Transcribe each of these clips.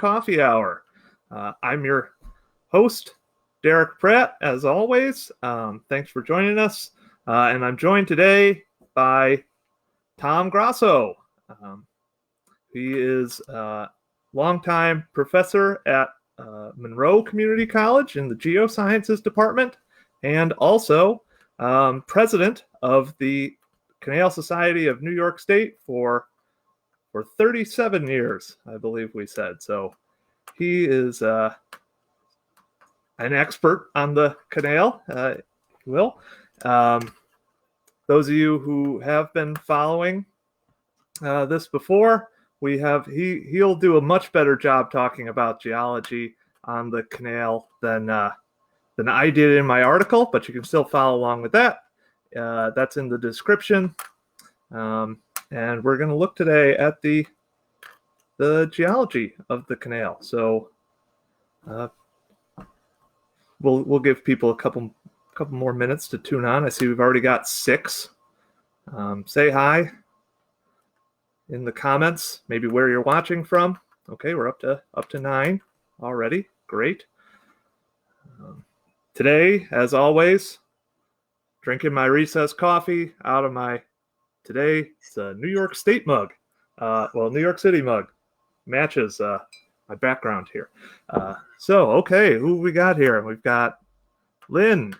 Coffee Hour. I'm your host, Derek Pratt, as always. Thanks for joining us. And I'm joined today by Tom Grasso. He is a longtime professor at Monroe Community College in the Geosciences Department, and also president of the Canal Society of New York State for 37 years, I believe we said. So he is an expert on the canal, if you will. Those of you who have been following this before, he'll do a much better job talking about geology on the canal than I did in my article, but you can still follow along with that. That's in the description. And we're going to look today at the geology of the canal. So we'll give people a couple more minutes to tune on. I see we've already got 6. Say hi in the comments, maybe where you're watching from. Okay, we're up to 9 already. Great. Today, as always, drinking my recess coffee out of my, today it's a New York State mug. New York City mug. Matches my background here. Okay, who we got here? We've got Lynn.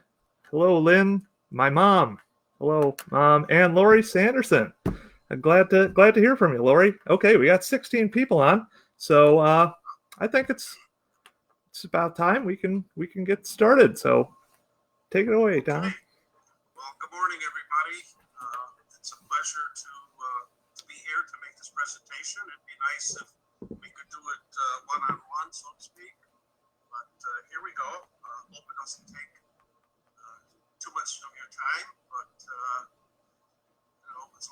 Hello, Lynn. My mom. Hello, Mom. And Lori Sanderson. I'm glad to hear from you, Lori. Okay, we got 16 people on, so I think it's about time we can get started. So take it away, Tom. Well, good morning, everybody. It's a pleasure to be here to make this presentation. It'd be nice if we could do it one-on-one, so to speak. But here we go. Hope it doesn't take too much of your time, but it's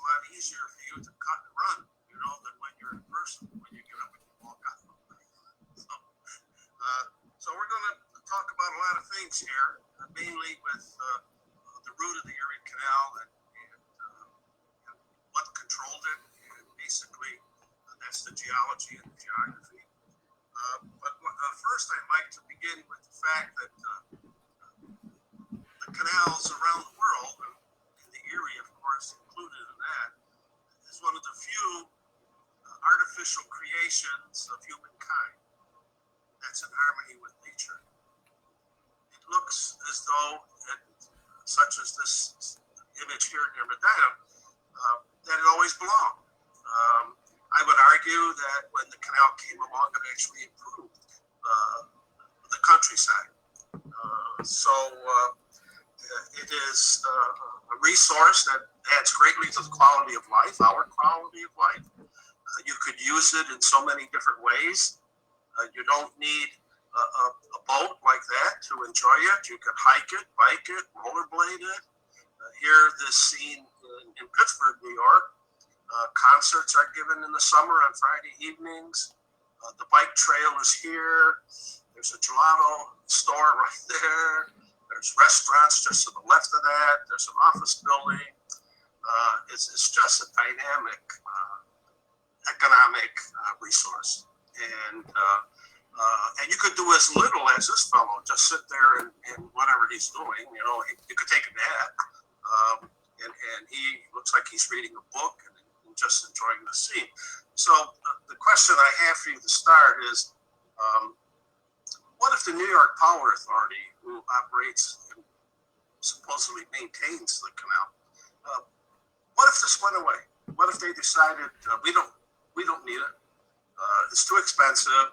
a lot easier for you to cut and run, than when you're in person, when you get up and you walk out. So we're going to talk about a lot of things here, mainly with the route of the Erie Canal and what controlled it, and basically that's the geology and the geography. But first I'd like to begin with the fact that the canals around the world, and the Erie, of course, included in that, is one of the few artificial creations of humankind that's in harmony with nature. It looks as though, such as this image here near Medina, that it always belonged. I would argue that when the canal came along, it actually improved the countryside. It is a resource that adds greatly to the quality of life, our quality of life. You could use it in so many different ways. You don't need a boat like that to enjoy it. You could hike it, bike it, rollerblade it. Here, this scene in Pittsburgh, New York, concerts are given in the summer on Friday evenings. The bike trail is here. There's a gelato store right there. There's restaurants just to the left of that. There's an office building. It's just a dynamic economic resource. And you could do as little as this fellow, just sit there and whatever he's doing, you could take a nap. And he looks like he's reading a book and just enjoying the scene. So the question I have for you to start is, what if the New York Power Authority, who operates and supposedly maintains the canal, what if this went away? What if they decided we don't need it? It's too expensive.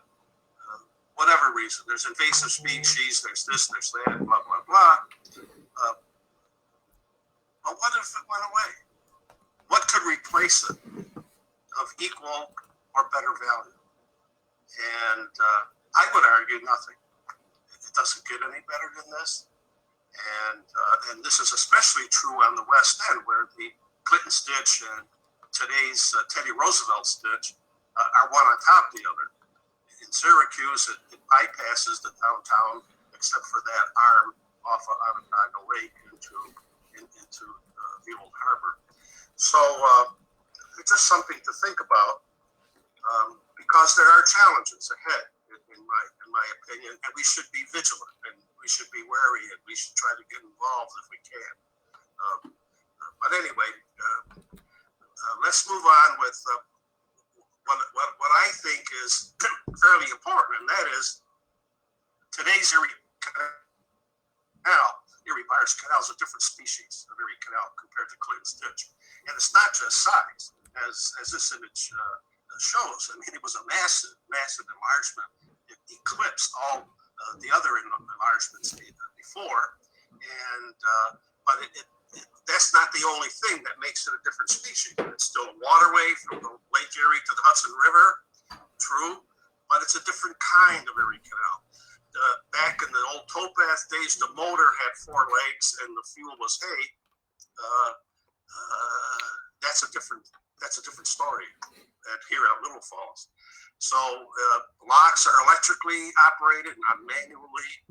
Whatever reason, there's invasive species, there's this, there's that, blah blah blah. But what if it went away? What could replace it of equal or better value? And I would argue nothing. It doesn't get any better than this. And this is especially true on the West End, where the Clinton's ditch and today's Teddy Roosevelt's ditch are one on top of the other. In Syracuse, it bypasses the downtown, except for that arm off of Onondaga Lake into the old harbor. So it's just something to think about. because there are challenges ahead, in my opinion, and we should be vigilant and we should be wary and we should try to get involved if we can. But anyway, let's move on with what I think is fairly important, and that is today's Erie Canal. Erie Canal is a different species of Erie Canal compared to Clinton's Ditch, and it's not just size, as this image shows. I mean, it was a massive enlargement. It eclipsed all the other enlargements before, and but that's not the only thing that makes it a different species. It's still a waterway from the Lake Erie to the Hudson River, true, but it's a different kind of Erie Canal. Back in the old towpath days, the motor had 4 legs and the fuel was hay. That's a different story here at Little Falls. So locks are electrically operated, not manually.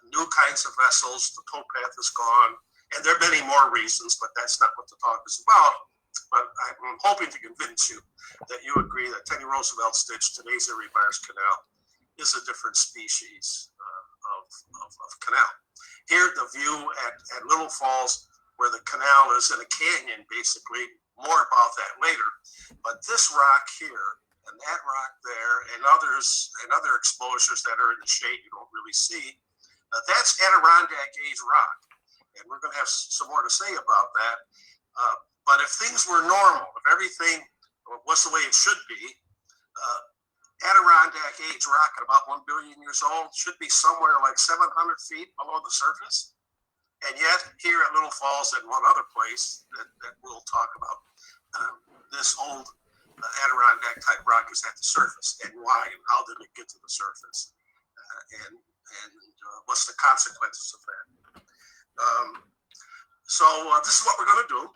New kinds of vessels. The towpath is gone. And there are many more reasons, but that's not what the talk is about. But I'm hoping to convince you that you agree that Teddy Roosevelt's ditch, today's Erie Canal, is a different species of canal. Here, the view at Little Falls, where the canal is in a canyon, basically. More about that later. But this rock here, and that rock there, and other exposures that are in the shade you don't really see, that's Adirondack age rock. And we're going to have some more to say about that. But if things were normal, if everything was the way it should be, Adirondack age rock at about 1 billion years old should be somewhere like 700 feet below the surface. And yet, here at Little Falls and one other place that we'll talk about, this old Adirondack type rock is at the surface. And why? And how did it get to the surface? And what's the consequences of that? So this is what we're going to do.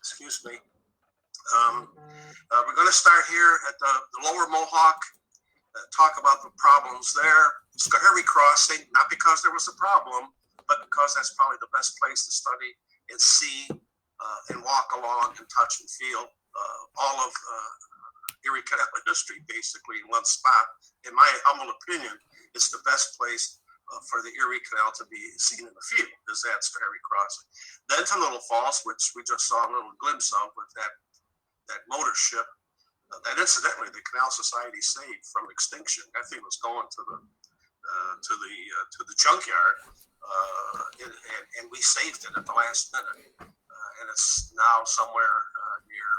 Excuse me. We're going to start here at the lower Mohawk, talk about the problems there. Schoharie Crossing, not because there was a problem, but because that's probably the best place to study and see and walk along and touch and feel all of Erie Canal history basically in one spot. In my humble opinion, it's the best place for the Erie Canal to be seen in the field, is that Schoharie Crossing. Then to Little Falls, which we just saw a little glimpse of with that motor ship that incidentally the Canal Society saved from extinction. That thing was going to the junkyard, and we saved it at the last minute, and it's now somewhere near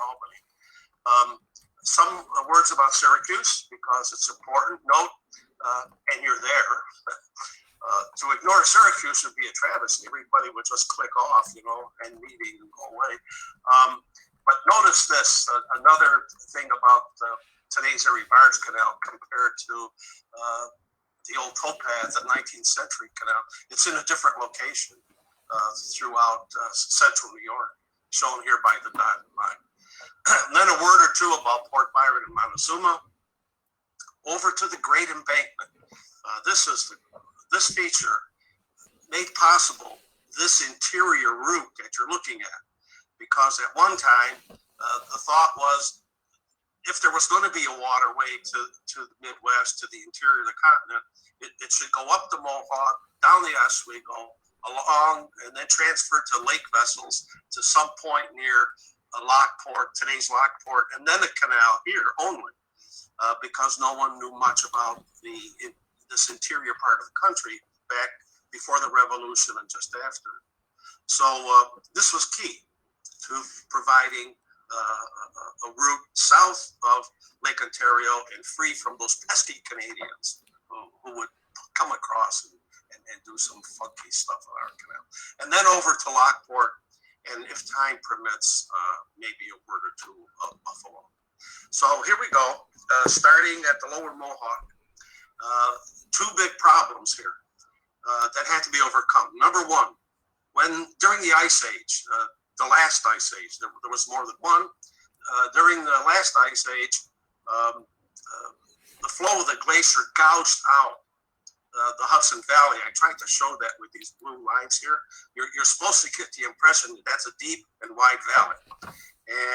Albany. Some words about Syracuse, because it's important. Note, and you're there. To ignore Syracuse would be a travesty. Everybody would just click off, and meeting and go away. But notice this, another thing about today's Erie Barge Canal compared to the old towpath, the 19th century canal. It's in a different location throughout central New York, shown here by the dotted line. And then a word or two about Port Byron and Montezuma. Over to the Great Embankment. This feature made possible this interior route that you're looking at, because at one time the thought was, if there was going to be a waterway to the Midwest, to the interior of the continent, it should go up the Mohawk, down the Oswego, along, and then transfer to lake vessels to some point near Lockport, today's Lockport, and then the canal here only, because no one knew much about this interior part of the country back before the Revolution and just after. So this was key to providing a route south of Lake Ontario and free from those pesky Canadians who would come across and do some funky stuff on our canal. And then over to Lockport, and if time permits, maybe a word or two of Buffalo. So here we go, starting at the lower Mohawk. Two big problems here that had to be overcome. Number one, during the Ice Age, the last Ice Age, there was more than one. During the last Ice Age, the flow of the glacier gouged out the Hudson Valley. I tried to show that with these blue lines here. You're supposed to get the impression that that's a deep and wide valley.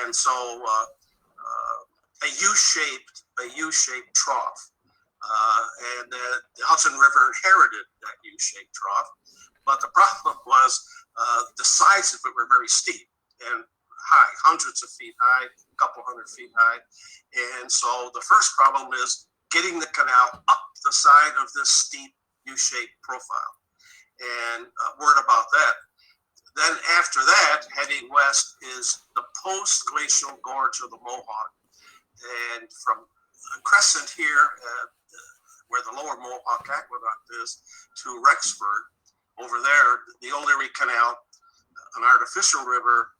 And so a U-shaped trough. And the Hudson River inherited that U-shaped trough. But the problem was the sides of it were very steep and high, hundreds of feet high, a couple hundred feet high. And so the first problem is getting the canal up the side of this steep U-shaped profile. And word about that. Then after that, heading west is the post-glacial gorge of the Mohawk. And from Crescent here, where the lower Mohawk Aqueduct is, to Rexford, over there, the old Erie Canal, an artificial river,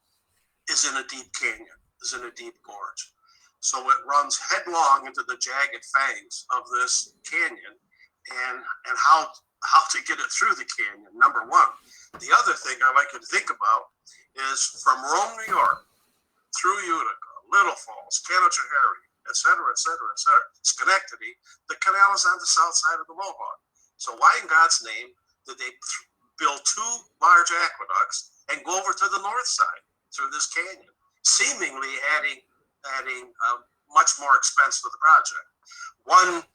is in a deep canyon, is in a deep gorge. So it runs headlong into the jagged fangs of this canyon, and how to get it through the canyon, number one. The other thing I like you to think about is from Rome, New York, through Utica, Little Falls, Canajoharie, et cetera, Schenectady, the canal is on the south side of the Mohawk. So why in God's name did they build two large aqueducts and go over to the north side through this canyon, seemingly adding much more expense to the project? One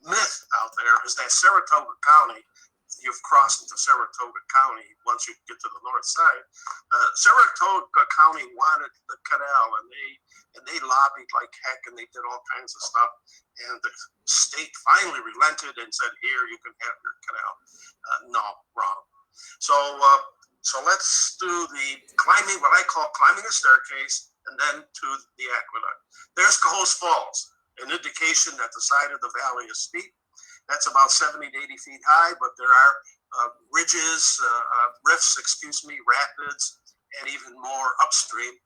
myth out there is that Saratoga County, you've crossed into Saratoga County once you get to the north side. Saratoga County wanted the canal, and they lobbied like heck, and they did all kinds of stuff. And the state finally relented and said, "Here, you can have your canal." No, wrong. So let's do the climbing, what I call climbing a staircase, and then to the aqueduct. There's Cohoes Falls, an indication that the side of the valley is steep. That's about 70 to 80 feet high, but there are ridges, rifts, rapids, and even more upstream.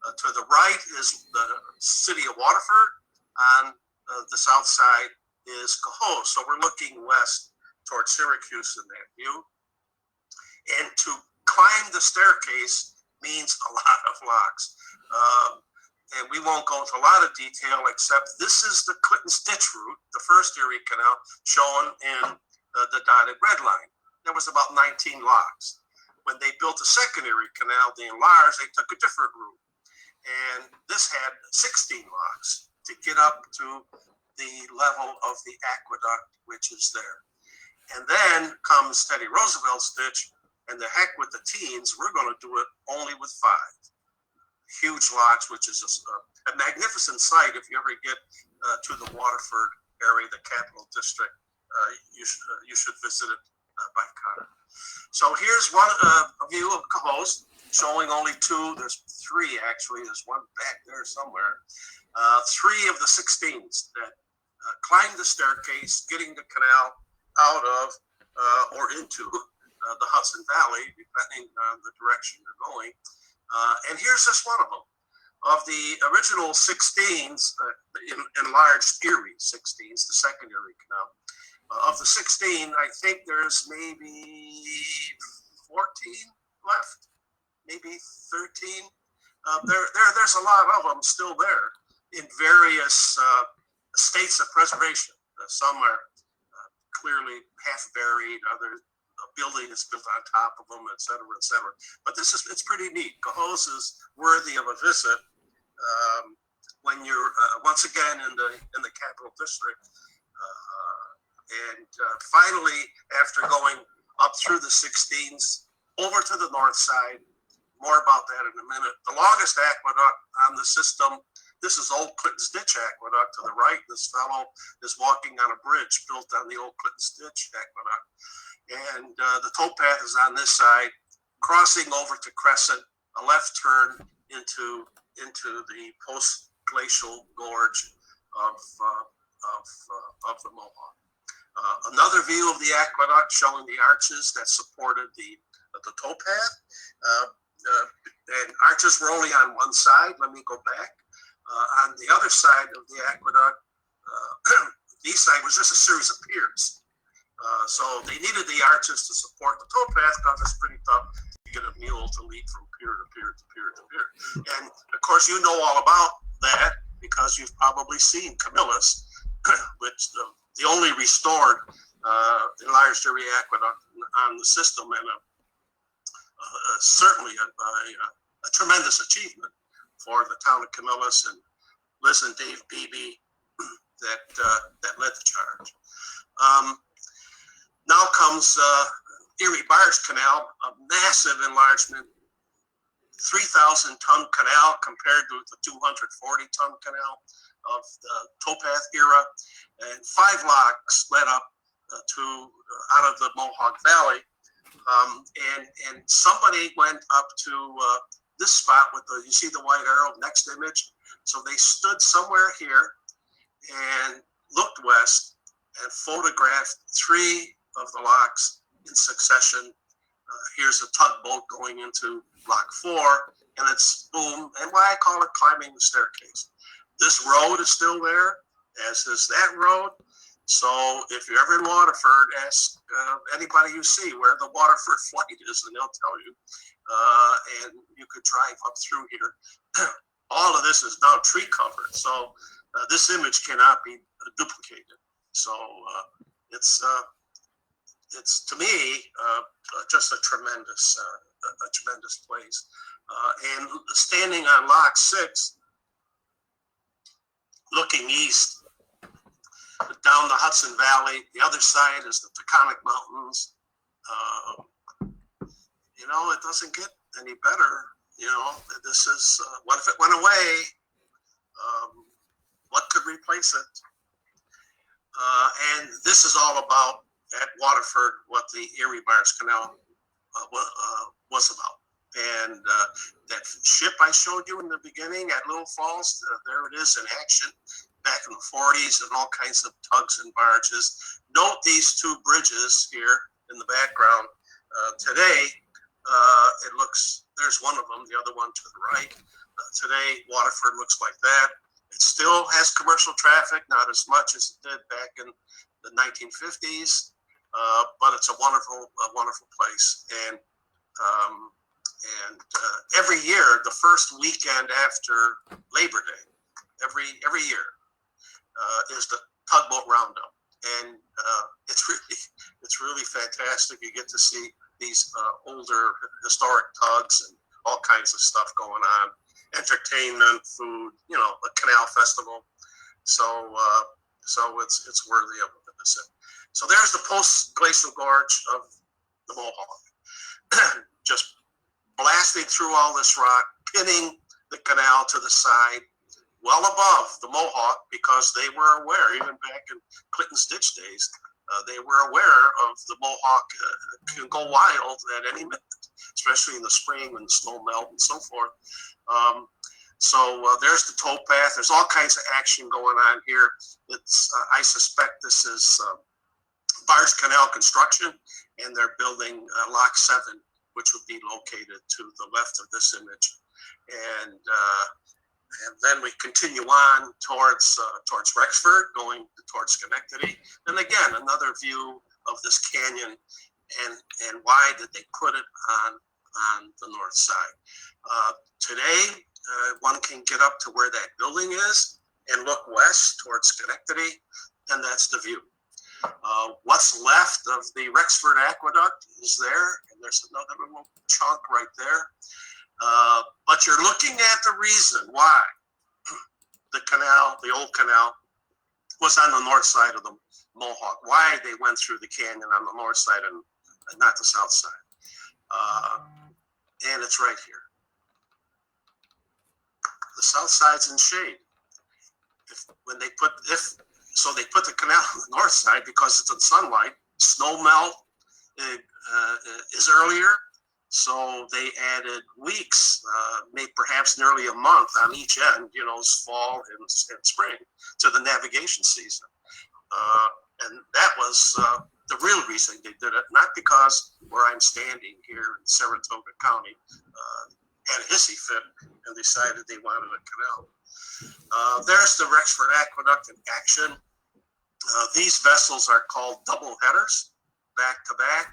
To the right is the city of Waterford. On the south side is Cohoes. So we're looking west towards Syracuse in that view. And to climb the staircase means a lot of locks. And we won't go into a lot of detail, except this is the Clinton's Ditch route, the first Erie Canal, shown in the dotted red line. There was about 19 locks. When they built the second Erie Canal, the enlarged, they took a different route. And this had 16 locks to get up to the level of the aqueduct, which is there. And then comes Teddy Roosevelt's ditch, and the heck with the teens, we're going to do it only with 5. Huge locks, which is a magnificent sight. If you ever get to the Waterford area, the Capital District, you should visit it by car. So here's one a view of Cohoes, showing only 2. There's 3 actually. There's one back there somewhere. 3 of the 16s that climb the staircase, getting the canal out of or into the Hudson Valley, depending on the direction you're going. And here's just one of them. Of the original 16s, enlarged Erie 16s, the second Erie Canal, of the 16, I think there's maybe 14 left, maybe 13. There's a lot of them still there in various states of preservation. Some are clearly half buried, others a building is built on top of them, et cetera, et cetera. But it's pretty neat. Cohoes is worthy of a visit when you're once again in the Capital District. And finally, after going up through the 16s, over to the north side, more about that in a minute. The longest aqueduct on the system, this is Old Clinton's Ditch Aqueduct to the right. This fellow is walking on a bridge built on the Old Clinton's Ditch Aqueduct. And the towpath is on this side, crossing over to Crescent, a left turn into the post-glacial gorge of the Mohawk. Another view of the aqueduct showing the arches that supported the towpath. And arches were only on one side. Let me go back. On the other side of the aqueduct, the east side was just a series of piers. So they needed the arches to support the towpath because it's pretty tough to get a mule to lead from pier to pier to pier to pier. And of course, you know all about that because you've probably seen Camillus, which the only restored enlarged Erie aqueduct on the system, and certainly a tremendous achievement for the town of Camillus. And Liz and Dave Beebe that led the charge. Now comes Erie Barge Canal, a massive enlargement, 3,000-ton canal compared to the 240-ton canal of the towpath era, and 5 locks led up out of the Mohawk Valley, and somebody went up to this spot with you see the white arrow, next image. So they stood somewhere here and looked west and photographed 3 of the locks in succession. Here's a tugboat going into lock 4, and it's boom, and why I call it climbing the staircase. This road is still there, as is that road. So if you're ever in Waterford, ask anybody you see where the Waterford flight is, and they'll tell you. And you could drive up through here. All of this is now tree covered, so this image cannot be duplicated. So it's to me just a tremendous place. And standing on Lock 6, looking east down the Hudson Valley, the other side is the Taconic Mountains. It doesn't get any better. This is what if it went away? What could replace it? And this is all about at Waterford what the Erie Barge Canal was about. And that ship I showed you in the beginning at Little Falls, there it is in action back in the 40s, and all kinds of tugs and barges. Note these 2 bridges here in the background. Today, it looks, there's one of them, the other one to the right. Today, Waterford looks like that. It still has commercial traffic, not as much as it did back in the 1950s, but it's a wonderful place. And every year, the first weekend after Labor Day, every year is the tugboat roundup, and it's really fantastic. You get to see these older historic tugs and all kinds of stuff going on, entertainment, food, a canal festival. So it's worthy of a visit. So there's the post-glacial gorge of the Mohawk, just blasting through all this rock, pinning the canal to the side, well above the Mohawk, because they were aware, even back in Clinton's ditch days, they were aware of the Mohawk can go wild at any minute, especially in the spring when the snow melt and so forth. So there's the towpath. There's all kinds of action going on here. I suspect this is barge canal construction, and they're building Lock 7, which would be located to the left of this image. And then we continue on towards Rexford, going towards Schenectady. And again, another view of this canyon, and why did they put it on the north side. Today, one can get up to where that building is and look west towards Schenectady, and that's the view. What's left of the Rexford Aqueduct is there, and there's another little chunk right there. But you're looking at the reason why the canal, the old canal, was on the north side of the Mohawk, why they went through the canyon on the north side and not the south side. And it's right here. The south side's in shade. They put the canal on the north side because it's in sunlight. Snow melt is earlier, so they added weeks, maybe perhaps nearly a month on each end, fall and spring, to the navigation season. And that was the real reason they did it, not because where I'm standing here in Saratoga County had a hissy fit and decided they wanted a canal. There's the Rexford Aqueduct in action. These vessels are called double headers, back to back,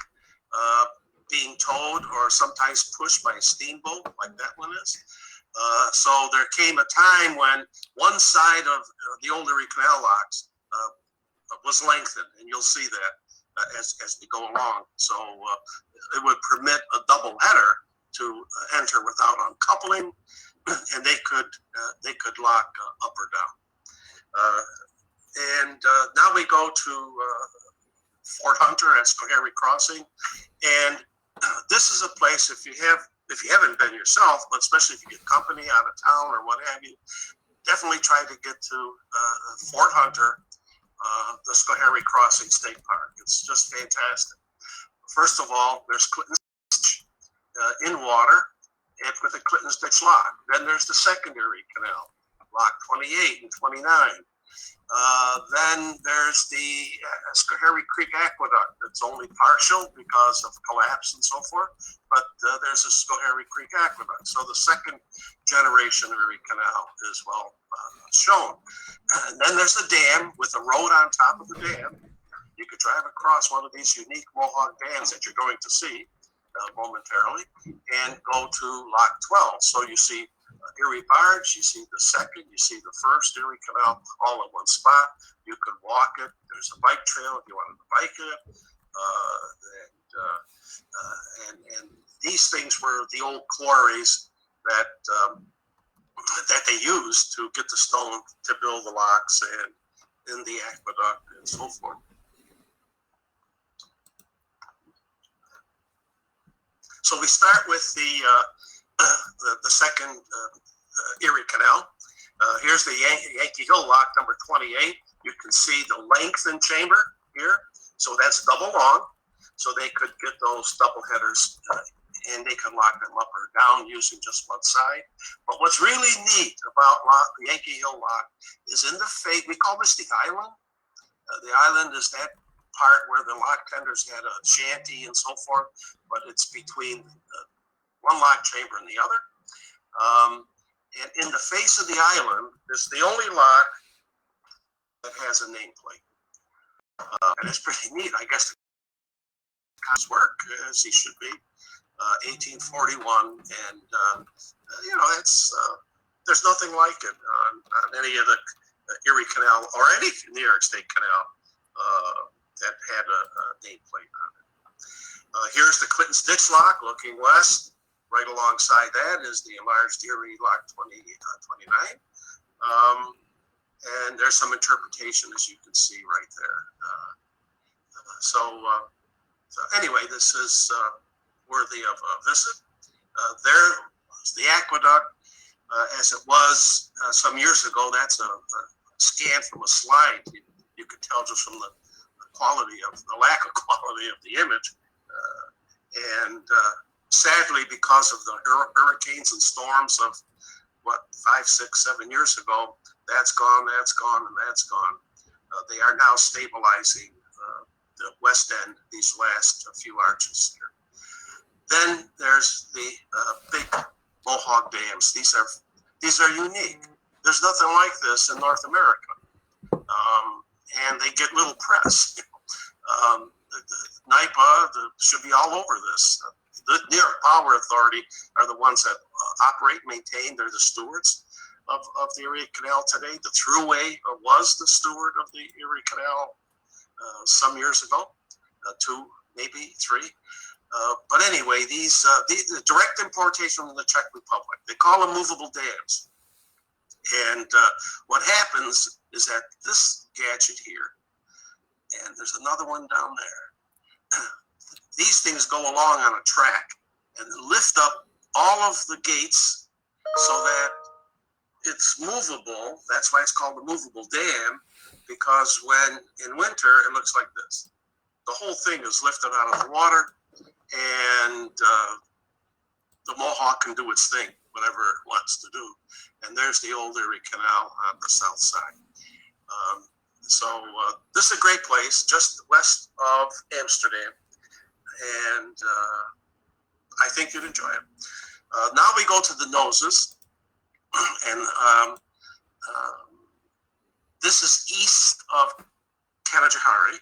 being towed or sometimes pushed by a steamboat like that one is. So there came a time when one side of the old Erie Canal locks was lengthened, and you'll see that as we go along. So it would permit a double header to enter without uncoupling, and they could lock up or down. And now we go to Fort Hunter at Schoharie Crossing, and this is a place if you haven't been yourself, but especially if you get company out of town or what have you, definitely try to get to Fort Hunter, the Schoharie Crossing State Park. It's just fantastic. First of all, there's Clinton's in water with the Clinton's Ditch Lock. Then there's the secondary canal, Lock 28 and 29. Then there's the Schoharie Creek Aqueduct. It's only partial because of collapse and so forth, but there's a Schoharie Creek Aqueduct. So the second generation Erie Canal is well shown. And then there's the dam with a road on top of the dam. You could drive across one of these unique Mohawk dams that you're going to see momentarily and go to Lock 12. So you see Erie Barge, you see the second, you see the first Erie Canal all in one spot. You could walk it. There's a bike trail if you wanted to bike it. And these things were the old quarries that they used to get the stone to build the locks and in the aqueduct and so forth. So we start with the second Erie Canal. Here's the Yankee Hill Lock number 28. You can see the lengthened chamber here. So that's double long. So they could get those double headers and they can lock them up or down using just one side. But what's really neat about the Yankee Hill Lock is in the face, we call this the island. The island is that part where the lock tenders had a shanty and so forth, but it's between one lock chamber and the other. And in the face of the island is the only lock that has a nameplate. And it's pretty neat. I guess the guy's work, as he should be, 1841. And, it's there's nothing like it on any of the Erie Canal or any New York State Canal that had a nameplate on it. Here's the Clinton's Ditch Lock looking west. Right alongside that is the enlarged Erie Lock 29. And there's some interpretation, as you can see right there. So anyway, this is worthy of a visit. There's the aqueduct as it was some years ago. That's a scan from a slide. You could tell just from the quality of the lack of quality of the image. Sadly, because of the hurricanes and storms of 5, 6, 7 years ago, that's gone, and that's gone. They are now stabilizing the west end, these last few arches here. Then there's the big Mohawk Dams. These are unique. There's nothing like this in North America, and they get little press. The NYPA should be all over this. The New York Power Authority are the ones that operate, maintain. They're the stewards of the Erie Canal today. The Thruway was the steward of the Erie Canal some years ago, 2, maybe 3. But anyway, the direct importation from the Czech Republic. They call them movable dams. And what happens is that this gadget here, and there's another one down there, these things go along on a track and lift up all of the gates so that it's movable. That's why it's called a movable dam, because when in winter it looks like this. The whole thing is lifted out of the water, and the Mohawk can do its thing, whatever it wants to do. And there's the old Erie Canal on the south side. So this is a great place, just west of Amsterdam. And I think you'd enjoy it. Now we go to the noses, and this is east of Kanajahari,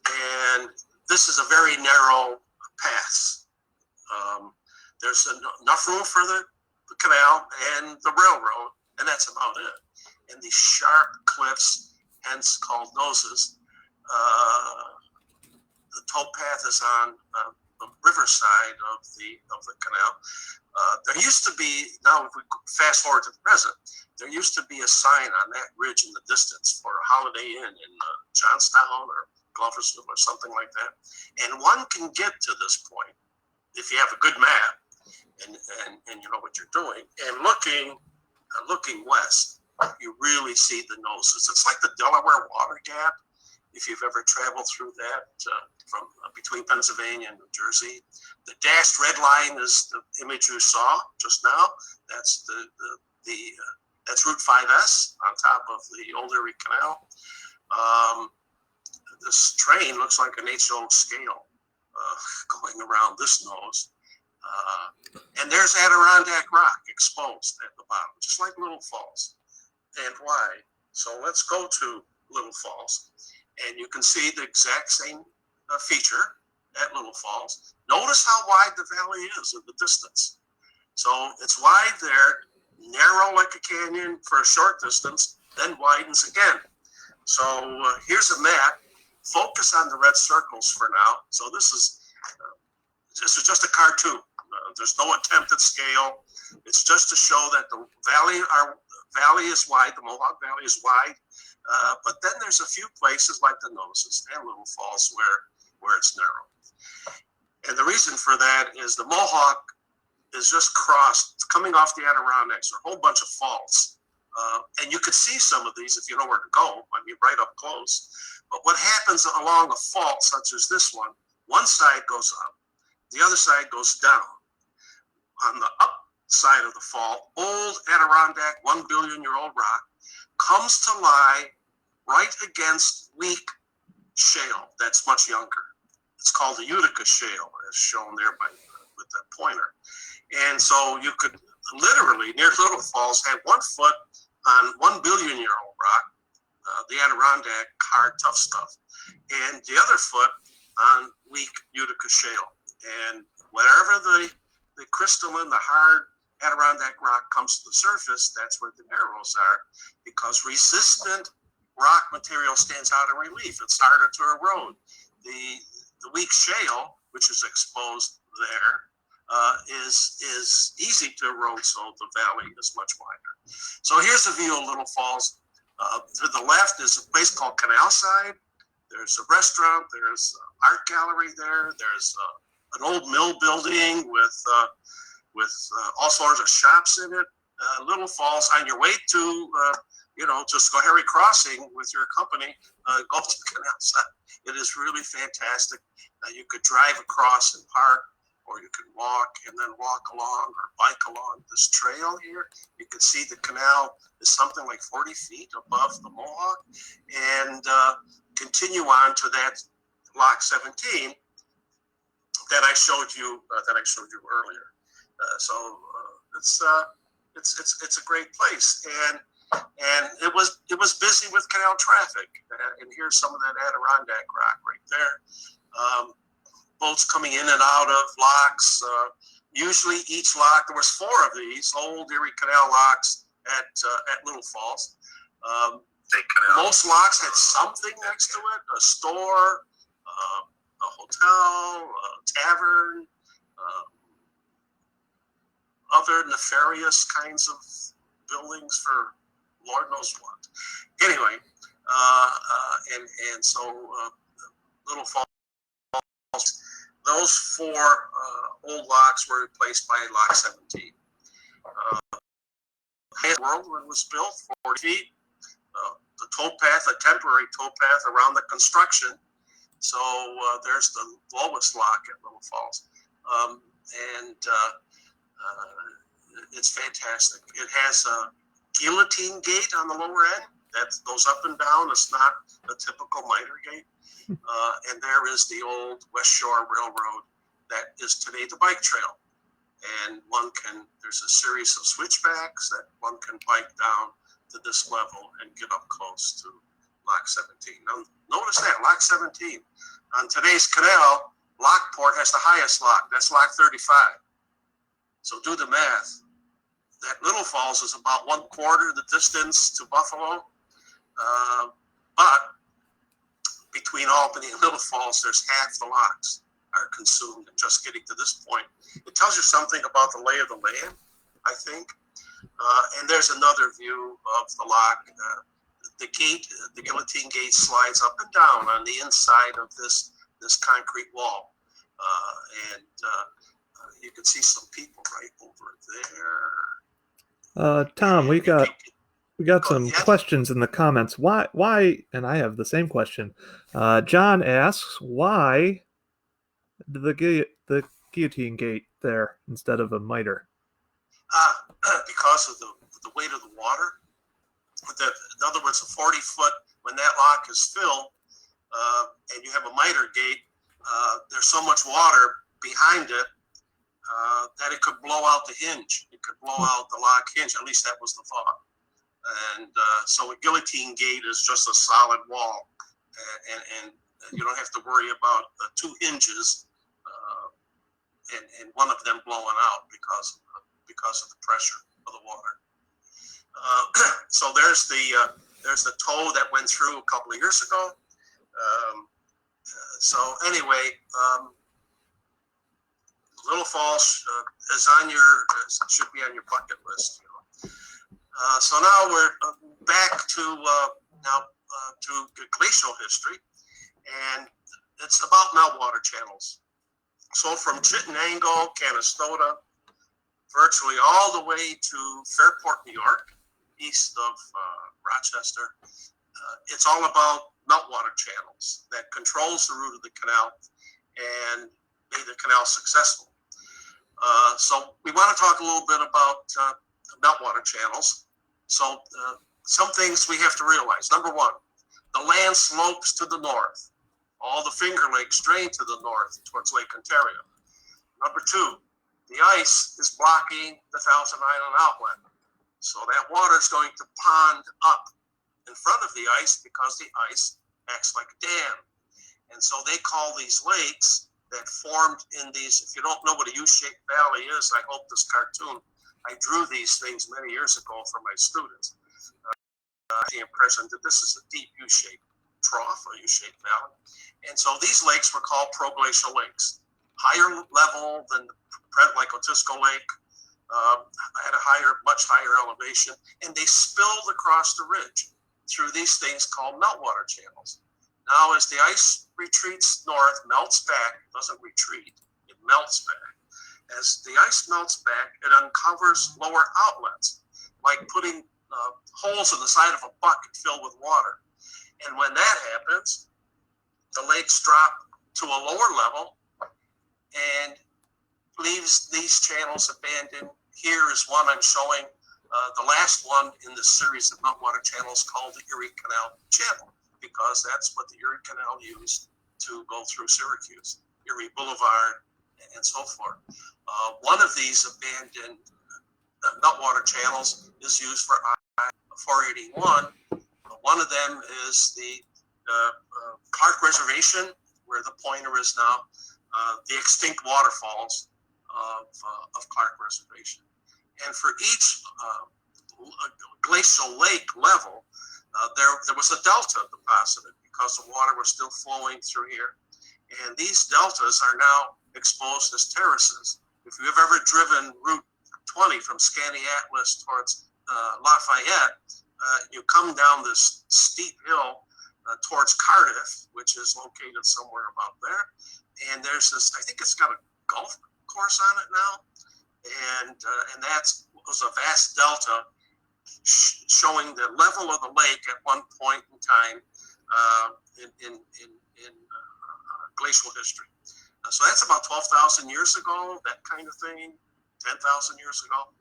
and this is a very narrow path. There's enough room for the canal and the railroad, and that's about it. And these sharp cliffs, hence called noses. The towpath is on riverside of the canal. There used to be, now if we fast forward to the present, there used to be a sign on that ridge in the distance for a Holiday Inn in Johnstown or Gloversville or something like that. And one can get to this point if you have a good map and you know what you're doing. And looking west, you really see the noses. It's like the Delaware Water Gap. If you've ever traveled through that from between Pennsylvania and New Jersey, the dashed red line is the image you saw just now. That's that's Route 5S on top of the old Erie Canal. This train looks like an H.O. scale going around this nose. And there's Adirondack Rock exposed at the bottom, just like Little Falls. And why? So let's go to Little Falls. And you can see the exact same feature at Little Falls. Notice how wide the valley is in the distance. So it's wide there, narrow like a canyon for a short distance, then widens again. So here's a map. Focus on the red circles for now. So this is just a cartoon. There's no attempt at scale. It's just to show that the valley is wide. The Mohawk Valley is wide. But then there's a few places like the Noses and Little Falls where it's narrow. And the reason for that is the Mohawk is just crossed. It's coming off the Adirondacks. There are a whole bunch of faults. And you could see some of these if you know where to go. I mean, right up close. But what happens along a fault such as this one side goes up, the other side goes down. On the up side of the fault, old Adirondack, 1 billion-year-old rock, comes to lie right against weak shale that's much younger. It's called the Utica Shale, as shown there with that pointer. And so you could literally, near Little Falls, have 1 foot on 1 billion-year-old rock, the Adirondack, hard, tough stuff, and the other foot on weak Utica Shale. And wherever the crystalline, the hard Adirondack rock comes to the surface, that's where the narrows are, because resistant rock material stands out in relief. It's harder to erode. The weak shale, which is exposed there, is easy to erode, so the valley is much wider. So here's a view of Little Falls. To the left is a place called Canal Side. There's a restaurant. There's an art gallery there. There's an old mill building with all sorts of shops in it. Little Falls, on your way to Schoharie Crossing with your company, go to Canal Side. It is really fantastic. You could drive across and park, or you could walk and then walk along or bike along this trail here. You can see the canal is something like 40 feet above the Mohawk, and continue on to that Lock 17 that I showed you earlier. So it's a great place, and it was busy with canal traffic. And here's some of that Adirondack rock right there. Boats coming in and out of locks. Usually each lock, there was 4 of these old Erie Canal locks at Little Falls. Most locks had something next to it, a store, a hotel, a tavern, other nefarious kinds of buildings for Lord knows what. Anyway, and so Little Falls, those 4 old locks were replaced by Lock 17. The world when it was built, 40 feet. The towpath, a temporary towpath around the construction. So there's the lowest lock at Little Falls. It's fantastic. It has a guillotine gate on the lower end that goes up and down. It's not a typical miter gate. And there is the old West Shore Railroad that is today the bike trail. And there's a series of switchbacks that one can bike down to this level and get up close to Lock 17. Now, notice that, Lock 17. On today's canal, Lockport has the highest lock. That's Lock 35. So do the math. That Little Falls is about 1/4 the distance to Buffalo. But between Albany and Little Falls, there's half the locks are consumed. And just getting to this point, it tells you something about the lay of the land, I think. And there's another view of the lock. The gate, the guillotine gate, slides up and down on the inside of this concrete wall, and you can see some people right over there. Tom, we got some ahead. questions in the comments. Why? And I have the same question. John asks, why the guillotine gate there instead of a miter? Because of the weight of the water. In other words, a 40-foot, when that lock is filled, and you have a miter gate, there's so much water behind it that it could blow out the hinge. It could blow out the lock hinge. At least that was the thought. And so a guillotine gate is just a solid wall, and you don't have to worry about the two hinges and one of them blowing out because of the pressure of the water. So there's the tow that went through a couple of years ago. So anyway, Little Falls is should be on your bucket list. So now we're back to glacial history, and it's about meltwater channels. So from Chittenango, Canastota, virtually all the way to Fairport, New York, east of Rochester, it's all about meltwater channels that controls the route of the canal and made the canal successful. So we want to talk a little bit about meltwater channels. So some things we have to realize. Number one, the land slopes to the north. All the Finger Lakes drain to the north towards Lake Ontario. Number two, the ice is blocking the Thousand Island outlet. So that water is going to pond up in front of the ice because the ice acts like a dam. And so they call these lakes that formed in these, if you don't know what a U-shaped valley is, I hope this cartoon, I drew these things many years ago for my students. The impression that this is a deep U-shaped trough or U-shaped valley. And so these lakes were called proglacial lakes. Higher level than like Otisco Lake, at a much higher elevation, and they spilled across the ridge through these things called meltwater channels. Now, as the ice retreats north, melts back, doesn't retreat, it melts back. As the ice melts back, it uncovers lower outlets, like putting holes in the side of a bucket filled with water. And when that happens, the lakes drop to a lower level and leaves these channels abandoned. Here is one I'm showing, the last one in the series of meltwater channels called the Erie Canal Channel, because that's what the Erie Canal used to go through Syracuse, Erie Boulevard, and so forth. One of these abandoned meltwater channels is used for I-481. One of them is the Clark Reservation, where the pointer is now, the extinct waterfalls of Clark Reservation. And for each glacial lake level, there was a delta deposited because the water was still flowing through here. And these deltas are now exposed as terraces. If you've ever driven Route 20 from Skaneateles towards Lafayette, you come down this steep hill towards Cardiff, which is located somewhere about there. And there's this, I think it's got a golf course on it now. And that was a vast delta showing the level of the lake at one point in time in glacial history. So that's about 12,000 years ago, that kind of thing, 10,000 years ago,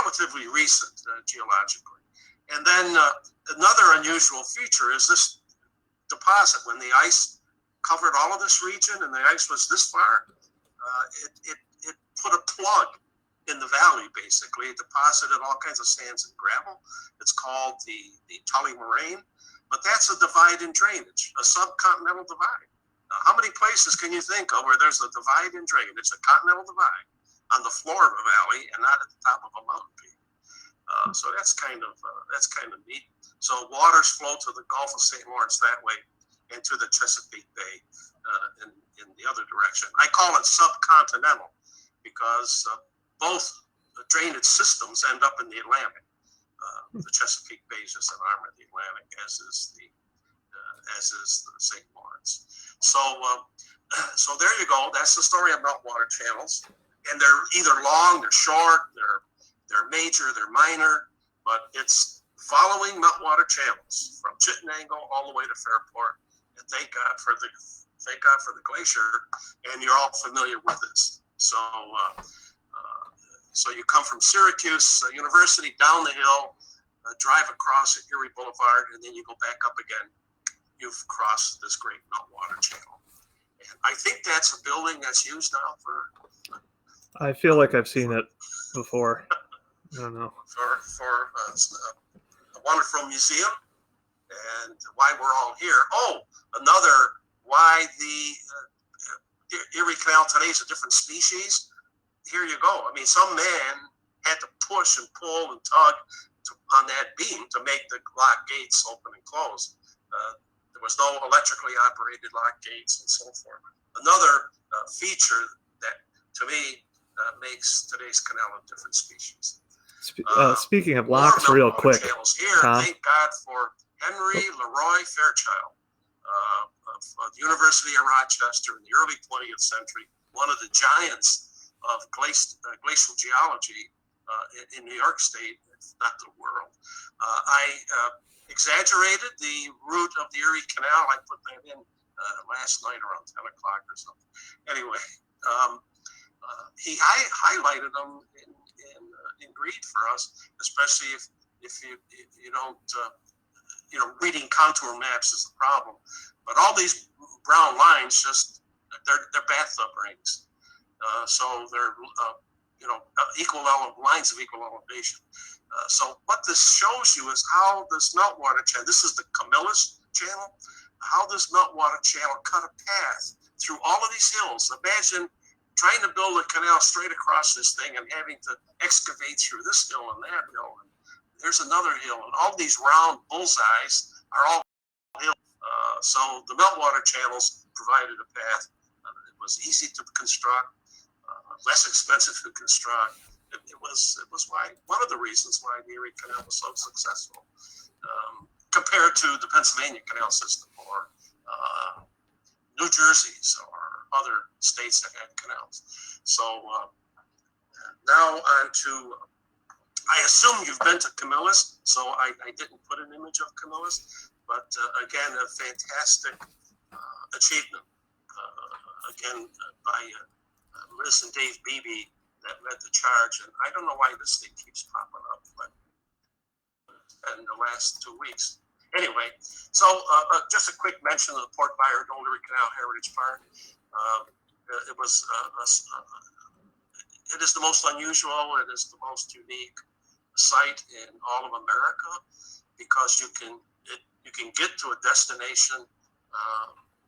relatively recent geologically. And then another unusual feature is this deposit. When the ice covered all of this region and the ice was this far, it put a plug in the valley, basically. It deposited all kinds of sands and gravel. It's called the Tully Moraine, but that's a divide in drainage, a subcontinental divide. Now, how many places can you think of where there's a divide in drainage? It's a continental divide on the floor of a valley and not at the top of a mountain peak. So that's kind of neat. So waters flow to the Gulf of St. Lawrence that way. and to the Chesapeake Bay in the other direction. I call it subcontinental because both drainage systems end up in the Atlantic. The Chesapeake Bay is just an arm of the Atlantic, as is the St. Lawrence. So there you go. That's the story of meltwater channels, and they're either long, they're short, they're major, they're minor, but it's following meltwater channels from Chittenango all the way to Fairport. And thank God for the glacier, and you're all familiar with this. So you come from Syracuse University down the hill, drive across at Erie Boulevard, and then you go back up again. You've crossed this great meltwater channel. And I think that's a building that's used now for... I feel like I've seen it before. I don't know. For a wonderful museum, and why we're all here. Oh, another why the Erie Canal today is a different species. Here you go. I mean, some man had to push and pull and tug on that beam to make the lock gates open and close. There was no electrically operated lock gates and so forth. Another feature that, to me, makes today's canal a different species. Speaking of locks, real quick, here, Tom. Thank God for Henry Leroy Fairchild of the University of Rochester in the early 20th century, one of the giants of glacial geology in New York State, if not the world. I exaggerated the route of the Erie Canal. I put that in last night around 10 o'clock or something. Anyway, he highlighted them in greed for us, especially if you don't, reading contour maps is the problem. But all these brown lines, they're bathtub rings. So they're, lines of equal elevation. So what this shows you is how this meltwater channel, this is the Camillus channel, how this meltwater channel cut a path through all of these hills. Imagine trying to build a canal straight across this thing and having to excavate through this hill and that hill. And there's another hill, and all these round bullseyes are all hills. So the meltwater channels provided a path. It was easy to construct, less expensive to construct. It was one of the reasons why the Erie Canal was so successful compared to the Pennsylvania Canal system or New Jersey's or other states that had canals. So now on to, I assume you've been to Camillus, so I didn't put an image of Camillus, but again, a fantastic achievement, by Liz and Dave Beebe that led the charge, and I don't know why this thing keeps popping up, but in the last 2 weeks. Anyway, so just a quick mention of the Port Byron Old Erie Canal Heritage Park. It is the most unusual, it is the most unique site in all of America because you can get to a destination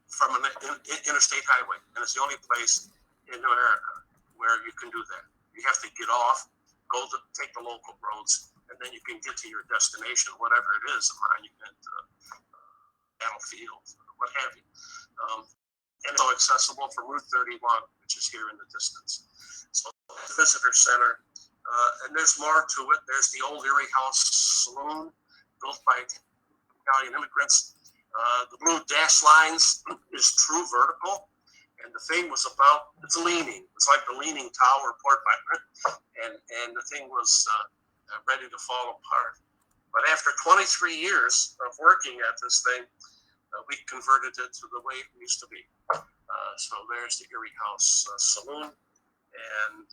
from an interstate highway, and it's the only place in America where you can do that. You have to get off, take the local roads, and then you can get to your destination, whatever it is, a monument, battlefield, what have you. And it's so accessible from Route 31, which is here in the distance. So the visitor center, and there's more to it. There's the old Erie House Saloon, built by Italian immigrants. The blue dash lines is true vertical, and the thing was it's leaning. It's like the Leaning Tower of Port Byron, and the thing was ready to fall apart. But after 23 years of working at this thing, we converted it to the way it used to be. So there's the Erie House Saloon, and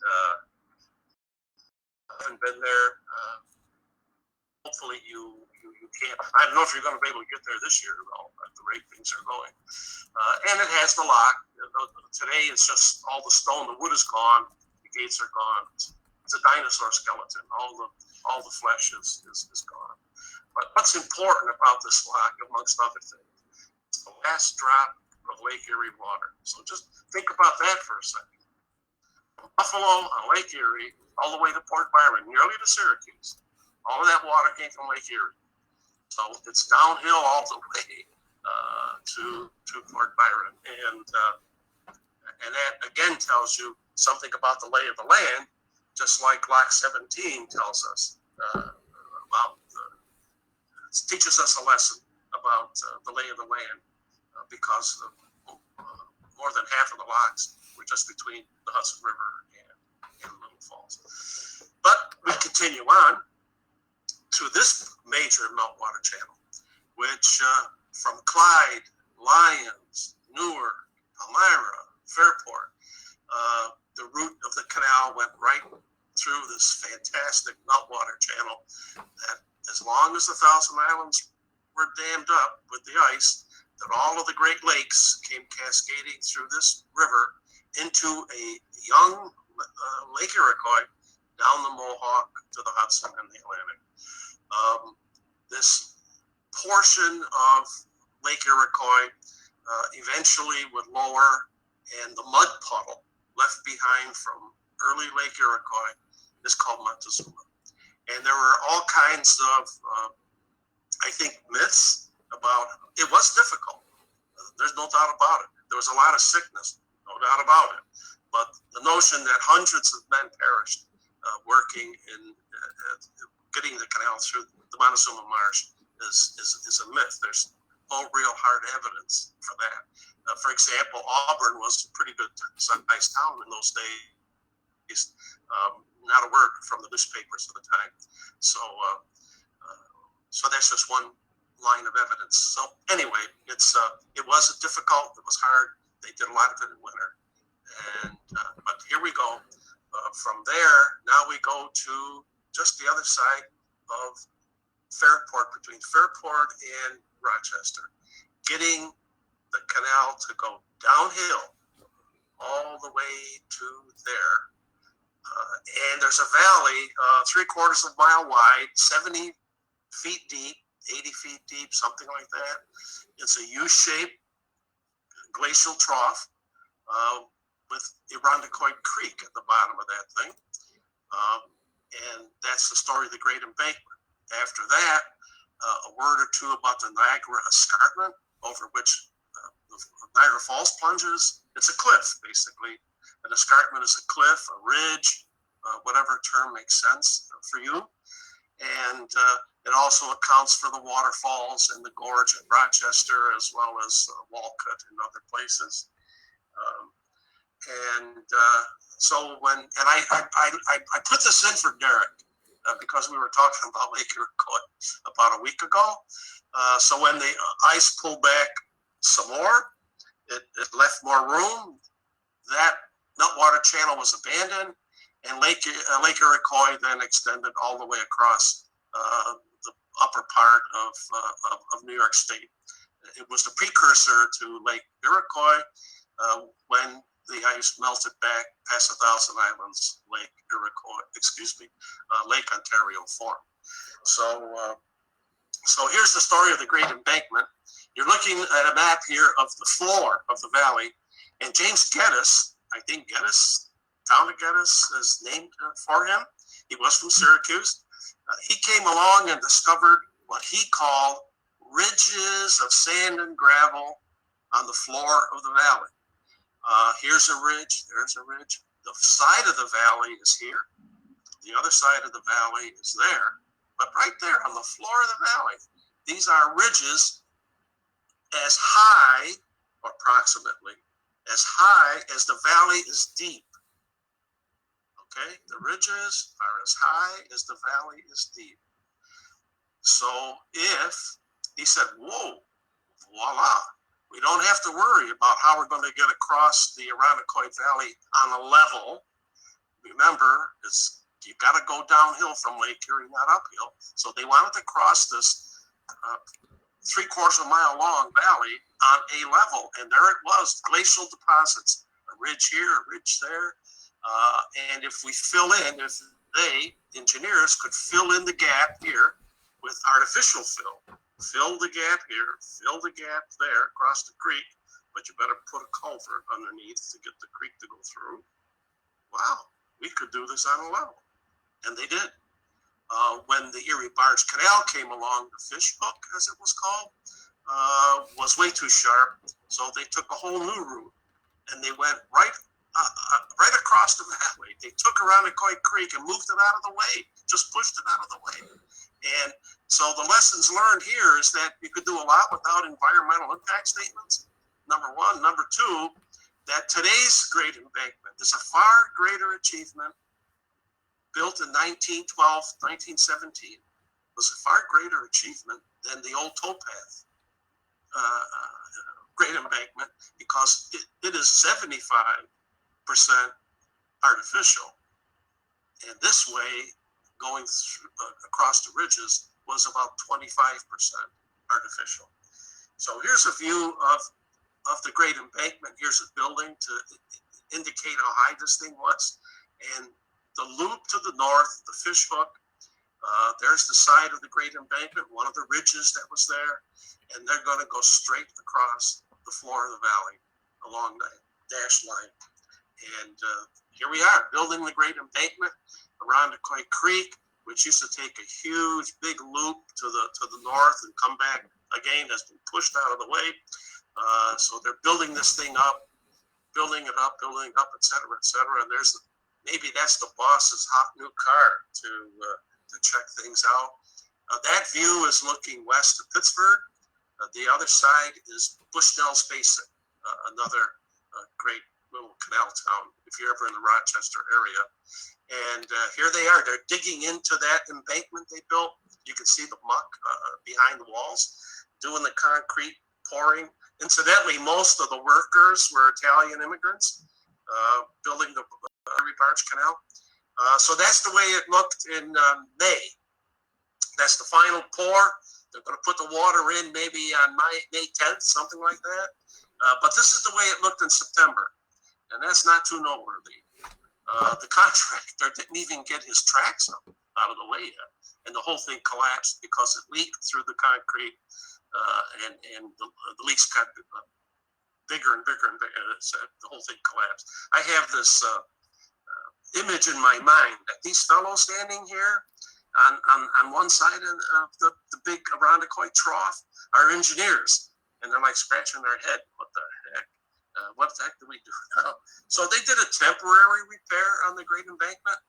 I haven't been there. Hopefully you can't. I don't know if you're going to be able to get there this year though, at the rate things are going. And it has the lock. Today it's just all the stone. The wood is gone. The gates are gone. It's a dinosaur skeleton. All the flesh is gone. But what's important about this lock, amongst other things, it's the last drop of Lake Erie water. So just think about that for a second. From Buffalo on Lake Erie, all the way to Port Byron, nearly to Syracuse, all of that water came from Lake Erie. So it's downhill all the way to Fort Byron, and that again tells you something about the lay of the land, just like Lock 17 tells us about. Teaches us a lesson about the lay of the land, because more than half of the locks were just between the Hudson River and Little Falls. But we continue on to this major meltwater channel, which from Clyde, Lyons, Newark, Elmira, Fairport, the route of the canal went right through this fantastic meltwater channel that, as long as the Thousand Islands were dammed up with the ice, that all of the Great Lakes came cascading through this river into a young Lake Iroquois down the Mohawk to the Hudson and the Atlantic. This portion of Lake Iroquois eventually would lower, and the mud puddle left behind from early Lake Iroquois is called Montezuma. And there were all kinds of, I think, myths about it. Was difficult. There's no doubt about it. There was a lot of sickness, no doubt about it. But the notion that hundreds of men perished working in getting the canal through the Montezuma Marsh is a myth. There's no real hard evidence for that. For example, Auburn was a pretty good sized town in those days. Not a word from the newspapers at the time. So that's just one line of evidence. So anyway, it was difficult. It was hard. They did a lot of it in winter. And but here we go. From there, now we go to just the other side of Fairport, between Fairport and Rochester, getting the canal to go downhill all the way to there. And there's a valley 3/4 of a mile wide, 70 feet deep, 80 feet deep, something like that. It's a U-shaped glacial trough with Irondequoit Creek at the bottom of that thing. And that's the story of the Great Embankment. After that, a word or two about the Niagara Escarpment, over which Niagara Falls plunges. It's a cliff, basically. An escarpment is a cliff, a ridge, whatever term makes sense for you. And it also accounts for the waterfalls and the gorge at Rochester, as well as Walcott and other places. So I put this in for Derek because we were talking about Lake Iroquois about a week ago. So when the ice pulled back some more, it left more room. That meltwater channel was abandoned, and Lake Iroquois then extended all the way across the upper part of New York State. It was the precursor to Lake Iroquois when the ice melted back past the Thousand Islands. Lake Ontario formed. So here's the story of the Great Embankment. You're looking at a map here of the floor of the valley, and James Geddes, I think town of Geddes is named for him. He was from Syracuse. He came along and discovered what he called ridges of sand and gravel on the floor of the valley. Here's a ridge, there's a ridge. The side of the valley is here. The other side of the valley is there. But right there on the floor of the valley, these are ridges as high, or approximately, as high as the valley is deep. Okay, the ridges are as high as the valley is deep. So he said, whoa, voila, we don't have to worry about how we're going to get across the Irondequoit Valley on a level. Remember, you got to go downhill from Lake Erie, not uphill. So they wanted to cross this 3/4 of a mile long valley on a level. And there it was, glacial deposits, a ridge here, a ridge there. And if we engineers could fill in the gap here with artificial fill the gap here, fill the gap there across the creek, but you better put a culvert underneath to get the creek to go through. Wow, we could do this on a level. And they did. When the Erie Barge Canal came along, the fish hook, as it was called, was way too sharp, so they took a whole new route, and they went right across the valley. They took around Coy Creek and moved it out of the way, just pushed it out of the way. And so the lessons learned here is that you could do a lot without environmental impact statements, number one. Number two, that today's Great Embankment is a far greater achievement, built in 1912, 1917, was a far greater achievement than the old towpath Great Embankment, because it is 75% artificial. And this way, going through, across the ridges, was about 25% artificial. So here's a view of the Great Embankment. Here's a building to indicate how high this thing was. And the loop to the north, the fish hook, there's the side of the Great Embankment, one of the ridges that was there. And they're going to go straight across the floor of the valley along the dashed line. And here we are, building the Great Embankment around the Coy Creek, which used to take a huge big loop to the north and come back again, has been pushed out of the way. So they're building this thing up, building it up, et cetera, et cetera. And maybe that's the boss's hot new car to check things out. That view is looking west of Pittsburgh. The other side is Bushnell's Basin, another great little canal town if you're ever in the Rochester area. And here they are. They're digging into that embankment they built. You can see the muck behind the walls, doing the concrete pouring. Incidentally, most of the workers were Italian immigrants building the Erie Canal. So that's the way it looked in May. That's the final pour. They're going to put the water in maybe on May 10th, something like that. But this is the way it looked in September. And that's not too noteworthy. The contractor didn't even get his tracks out of the way yet. And the whole thing collapsed because it leaked through the concrete. And the leaks got bigger and bigger and bigger. The whole thing collapsed. I have this image in my mind that these fellows standing here on one side of the big Arondacoit trough are engineers, and they're like scratching their head. What the heck? What the heck do we do now? So they did a temporary repair on the Great Embankment.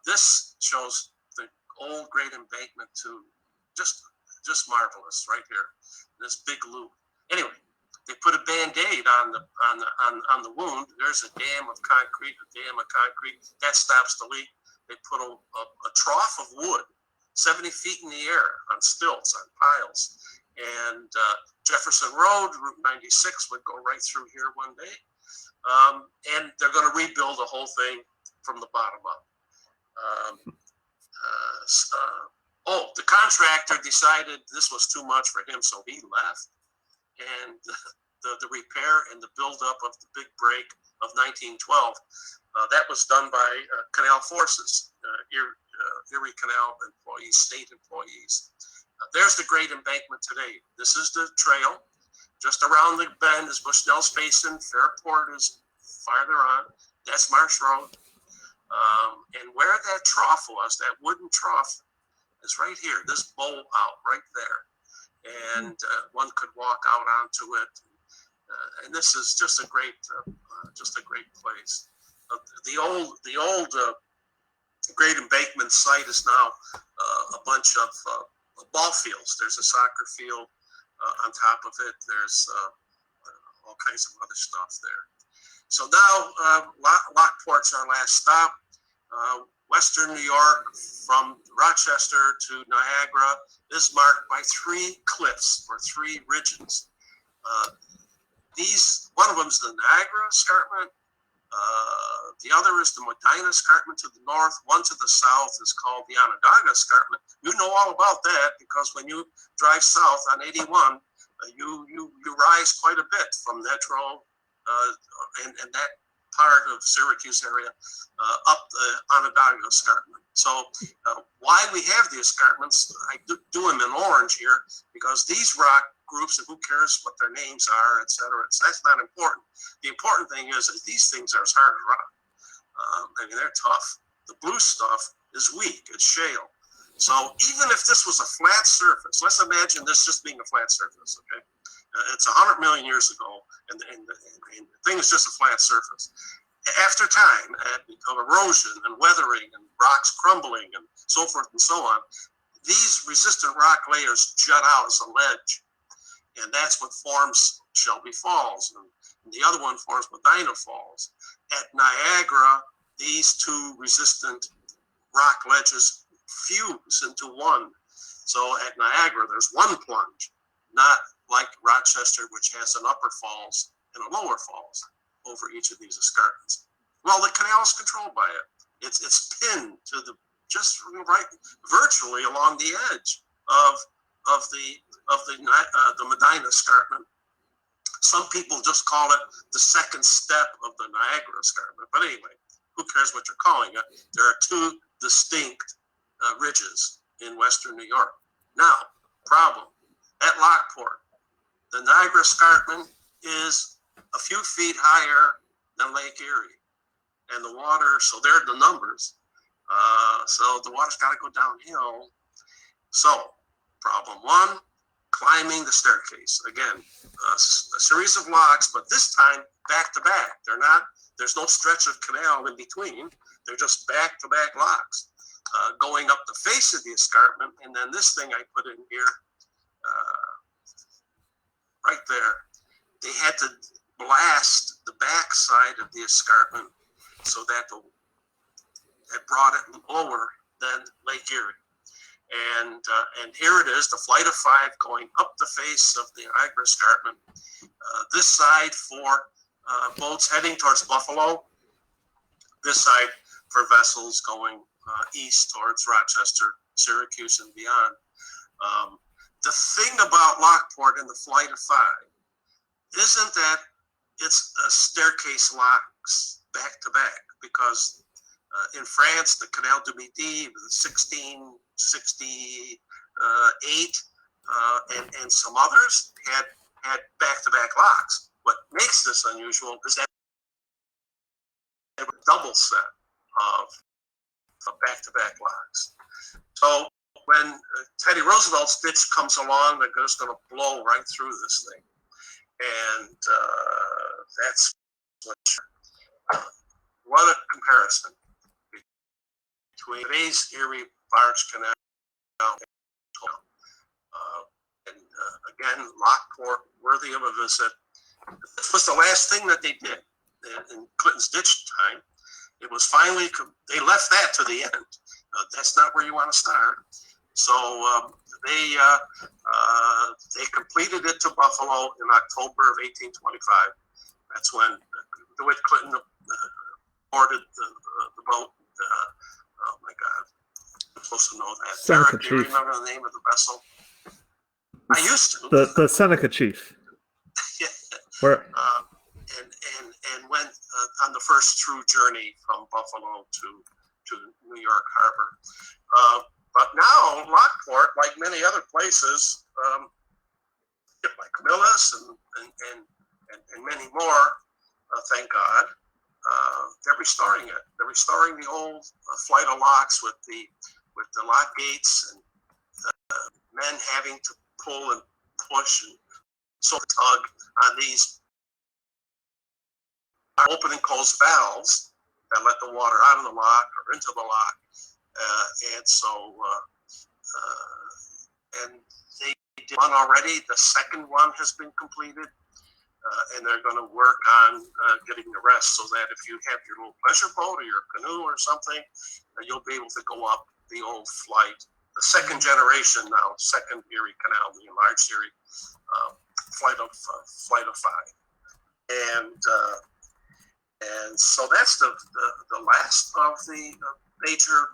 This shows the old Great Embankment to just marvelous right here. This big loop. Anyway, they put a Band-Aid on the wound. There's a dam of concrete, that stops the leak. They put a trough of wood 70 feet in the air on stilts, on piles. And Jefferson Road, Route 96, would go right through here one day. And they're going to rebuild the whole thing from the bottom up. The contractor decided this was too much for him, so he left. And the repair and the buildup of the big break of 1912, that was done by Canal Forces, Erie Canal employees, state employees. There's the Great Embankment today. This is the trail. Just around the bend is Bushnell's Basin. Fairport is farther on. That's Marsh Road. And where that trough was, that wooden trough, is right here. This bowl out right there. And one could walk out onto it. And this is just a great place. The old Great Embankment site is now a bunch of ball fields. There's a soccer field on top of it. There's all kinds of other stuff there. So now Lockport's our last stop. Western New York from Rochester to Niagara is marked by 3 cliffs or 3 ridges. One of them is the Niagara Escarpment. The other is the Medina Escarpment to the north. One to the south is called the Onondaga Escarpment. You know all about that because when you drive south on 81, you rise quite a bit from Netro and that part of Syracuse area up the Onondaga Escarpment. So why we have the escarpments, I do them in orange here because these rock groups, and who cares what their names are, et cetera, that's not important. The important thing is that these things are as hard as rock. They're tough. The blue stuff is weak. It's shale. So even if this was a flat surface, let's imagine this just being a flat surface, okay? It's 100 million years ago, and the thing is just a flat surface. After time, of erosion and weathering and rocks crumbling and so forth and so on, these resistant rock layers jut out as a ledge, and that's what forms Shelby Falls, and the other one forms Medina Falls. At Niagara, these two resistant rock ledges fuse into one. So at Niagara, there's one plunge, not like Rochester, which has an upper falls and a lower falls over each of these escarpments. Well, the canal is controlled by it. It's pinned to the just right, virtually along the edge of the Medina escarpment. Some people just call it the second step of the Niagara escarpment. But anyway, who cares what you're calling it? There are two distinct ridges in western New York. Now, problem at Lockport, the Niagara escarpment is a few feet higher than Lake Erie, and the water. So there are the numbers. So the water's got to go downhill. So problem one, climbing the staircase. Again, a series of locks, but this time back to back. There's no stretch of canal in between. They're just back to back locks going up the face of the escarpment. And then this thing I put in here, right there, they had to blast the back side of the escarpment so that it brought it lower than Lake Erie. And here it is, the flight of five going up the face of the Niagara escarpment. This side for boats heading towards Buffalo. This side for vessels going east towards Rochester, Syracuse, and beyond. The thing about Lockport and the flight of five isn't that it's a staircase locks back to back, because in France, the Canal du Midi, 1668, and some others had back-to-back locks. What makes this unusual is that they have a double set of back-to-back locks. So when Teddy Roosevelt's ditch comes along, they're just going to blow right through this thing. And that's what a comparison between today's Erie Barge Canal and again, Lockport, worthy of a visit. This was the last thing that they did in Clinton's ditch time. It was finally, they left that to the end. That's not where you want to start. So they completed it to Buffalo in October of 1825. That's when DeWitt Clinton boarded the boat. Oh my God, I'm supposed to know that. Seneca Derek, do you Chief. remember the name of the vessel? I used to. The Seneca Chief. Yeah. Where? And went on the first through journey from Buffalo to New York Harbor. But now Lockport, like many other places, like Millis and many more, thank God, they're restoring it. They're restoring the old flight of locks with the lock gates and men having to pull and push and sort of tug on these open and close valves that let the water out of the lock or into the lock. And so, and they did one already. The second one has been completed. And they're going to work on getting the rest, so that if you have your little pleasure boat or your canoe or something, you'll be able to go up the old flight. The second generation now, second Erie Canal, the enlarged Erie, flight of five. And so that's the last of the major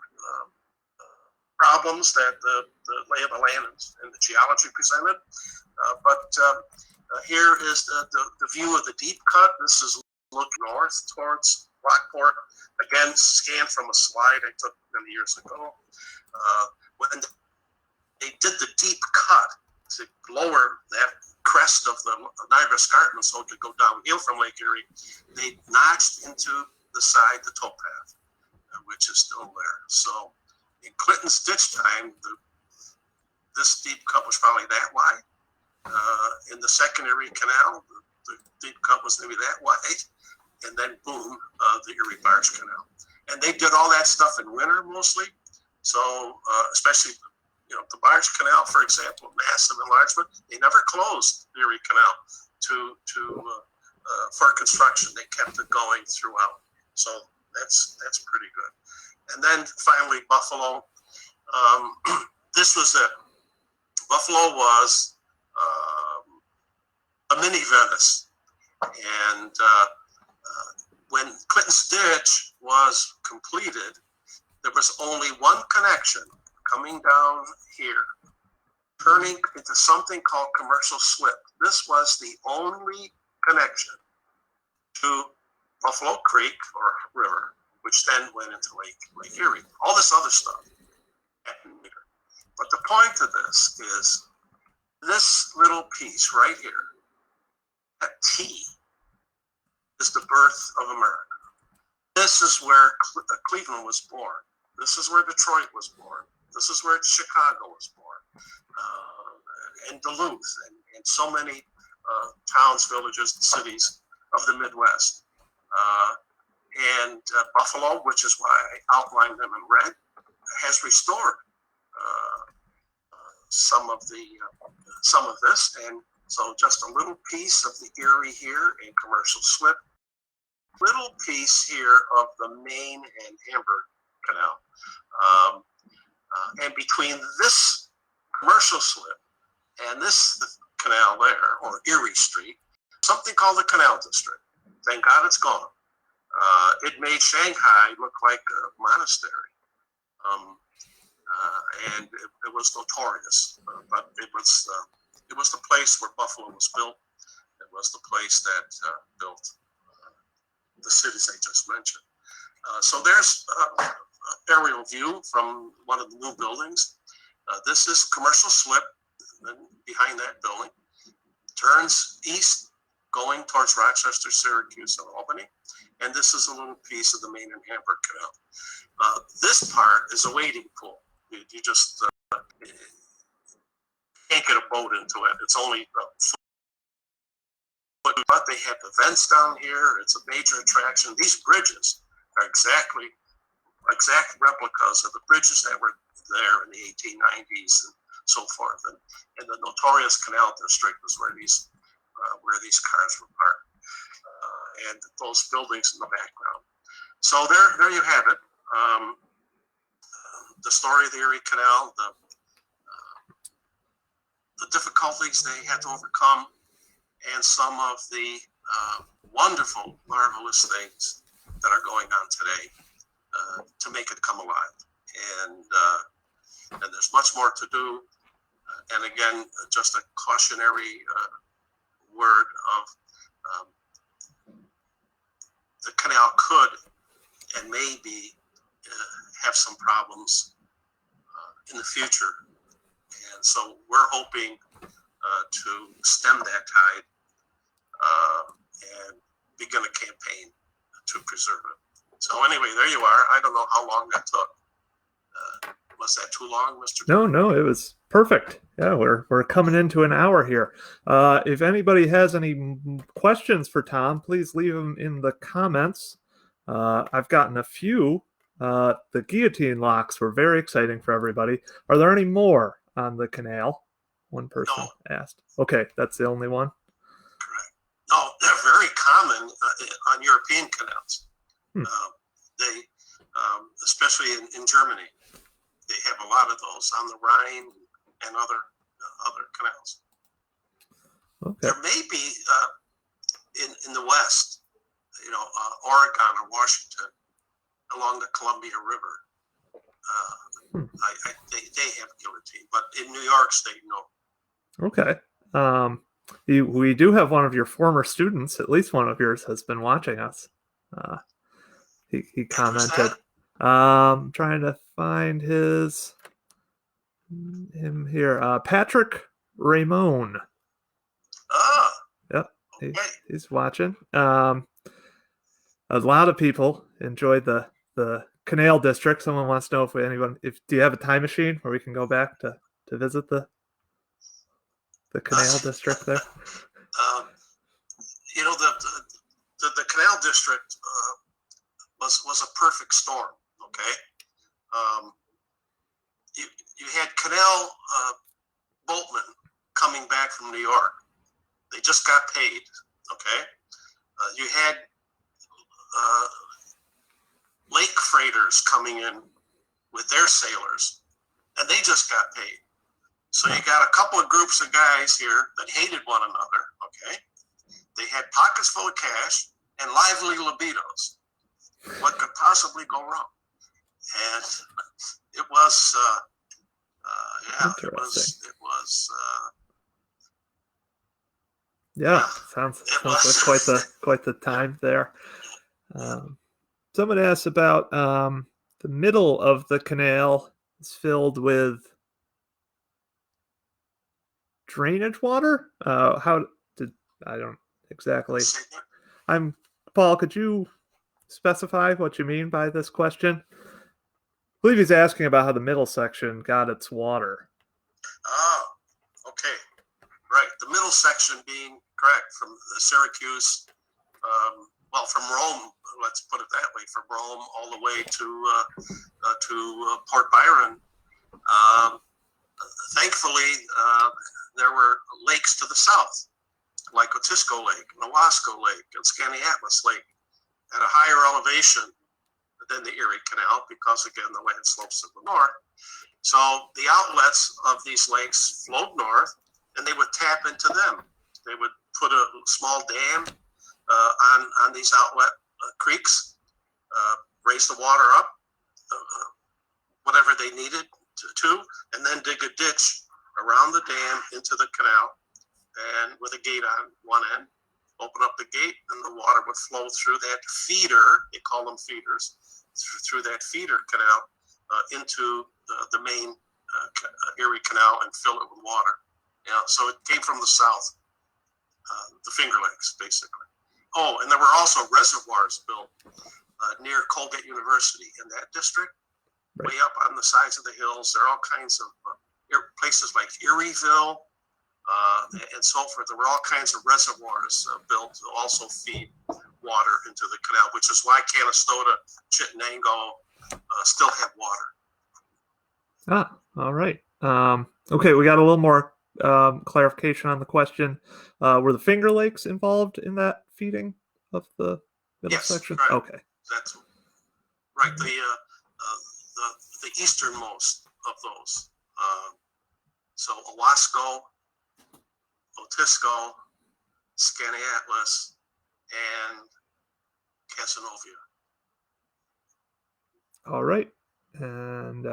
problems that the lay of the land and the geology presented. Here is the view of the deep cut. This is looking north towards Lockport. Again, scanned from a slide I took many years ago. When they did the deep cut to lower that crest of the Niagara escarpment so it could go downhill from Lake Erie, they notched into the side the towpath, which is still there. So in Clinton's ditch time, this deep cut was probably that wide. In the second Erie Canal, the deep cut was maybe that wide. And then boom, the Erie Barge Canal. And they did all that stuff in winter mostly. So especially, the Barge Canal, for example, massive enlargement, they never closed the Erie Canal for construction. They kept it going throughout. So that's pretty good. And then finally, Buffalo. This was it. Buffalo was a mini Venice. And when Clinton's ditch was completed, there was only one connection coming down here, turning into something called Commercial Slip. This was the only connection to Buffalo Creek or river, which then went into Lake Erie. All this other stuff happened later. But the point of this is this little piece right here, that T, is the birth of America. This is where Cleveland was born. This is where Detroit was born. This is where Chicago was born. And Duluth and so many towns, villages, and cities of the Midwest. And Buffalo, which is why I outlined them in red, has restored some of this. And so just a little piece of the Erie here in Commercial Slip, little piece here of the Main and Hamburg Canal. And between this Commercial Slip and this canal there, or Erie Street, something called the Canal District. Thank God it's gone. It made Shanghai look like a monastery. And it was notorious, but it was the place where Buffalo was built. It was the place that built the cities I just mentioned. So there's an aerial view from one of the new buildings. This is Commercial Slip, and behind that building. Turns east, going towards Rochester, Syracuse, and Albany. And this is a little piece of the Main and Hamburg Canal. This part is a wading pool. You just can't get a boat into it. It's only but they have events down here. It's a major attraction. These bridges are exact replicas of the bridges that were there in the 1890s and so forth. And the notorious Canal District was where these cars were parked. And those buildings in the background. So there you have it. The story of the Erie Canal, the difficulties they had to overcome, and some of the wonderful, marvelous things that are going on today to make it come alive. And there's much more to do. And again, just a cautionary word of the canal could and maybe have some problems in the future. And so we're hoping to stem that tide and begin a campaign to preserve it. So anyway, there you are. I don't know how long that took. Was that too long, Mr. No, it was perfect. Yeah, we're coming into an hour here. If anybody has any questions for Tom, please leave them in the comments. I've gotten a few. The guillotine locks were very exciting for everybody. Are there any more on the canal? One person asked. Okay, that's the only one? Correct. No, they're very common on European canals. They, especially in Germany, they have a lot of those on the Rhine and other canals. Okay. There may be in the West, Oregon or Washington, along the Columbia River. They have guillotine, but in New York State, no. Okay. We do have one of your former students, at least one of yours, has been watching us. He commented. Trying to find him here. Patrick Ramon. Yep. Okay. He's watching. A lot of people enjoyed the Canal District. Someone wants to know if do you have a time machine where we can go back to visit the Canal District there? You know, the Canal District was a perfect storm. Okay, you had canal boatmen coming back from New York. They just got paid. Okay, you had lake freighters coming in with their sailors, and they just got paid. So you got a couple of groups of guys here that hated one another. Okay, they had pockets full of cash and lively libidos. What could possibly go wrong? And it was, sounds like quite the time there. Someone asked about the middle of the canal is filled with drainage water. I don't exactly. Paul. Could you specify what you mean by this question? I believe he's asking about how the middle section got its water. Oh, okay. Right. The middle section being correct from Syracuse, from Rome, let's put it that way, from Rome all the way to Port Byron. Thankfully, there were lakes to the south, like Otisco Lake, Owasco Lake, and Skaneateles Lake, at a higher elevation than the Erie Canal, because again, the land slopes to the north. So the outlets of these lakes flowed north, and they would tap into them. They would put a small dam on these outlet creeks, raise the water up, whatever they needed to, and then dig a ditch around the dam into the canal, and with a gate on one end, open up the gate, and the water would flow through that feeder, they call them feeders, through that feeder canal into the main Erie Canal and fill it with water. So it came from the south, the Finger Lakes, basically. Oh, and there were also reservoirs built near Colgate University in that district, way up on the sides of the hills. There are all kinds of places like Erieville and so forth. There were all kinds of reservoirs built to also feed water into the canal, which is why Canastota, Chittenango still have water. All right. Okay, we got a little more clarification on the question. Were the Finger Lakes involved in that feeding of the middle section? Right. Okay. That's right. The easternmost of those. So Owasco, Otisco, Skaneateles, and Casanova. All right. And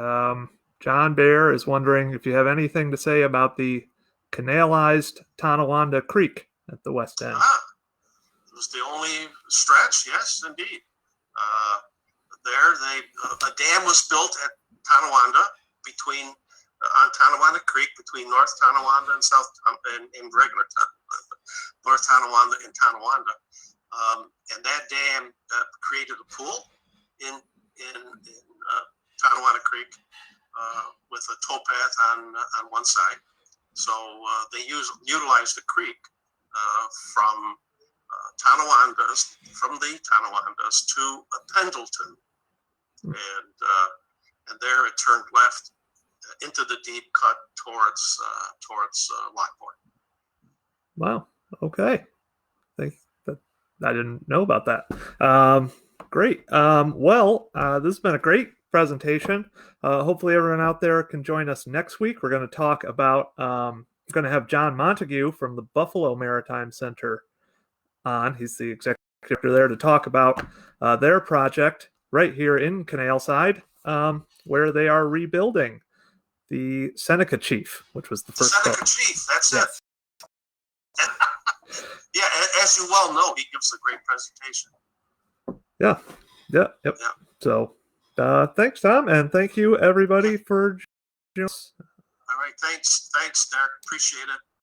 John Bear is wondering if you have anything to say about the canalized Tonawanda Creek at the west end. It was the only stretch, yes, indeed. A dam was built at Tonawanda on Tonawanda Creek between North Tonawanda and South and regular North Tonawanda and Tonawanda, and that dam created a pool in Tonawanda Creek with a towpath on one side. So they utilized the creek from the Tonawandas to Pendleton, and there it turned left into the deep cut towards Lockport. Wow. Okay. I didn't know about that. Great. This has been a great presentation. Hopefully everyone out there can join us next week. We're going to talk about, we're going to have John Montague from the Buffalo Maritime Center on. He's the executive director there to talk about their project right here in Canalside, where they are rebuilding the Seneca Chief, which was the first Seneca Chief, that's it. Yeah, as you well know, he gives a great presentation. Yep. So, thanks, Tom, and thank you, everybody, for joining us. All right, thanks, Derek. Appreciate it.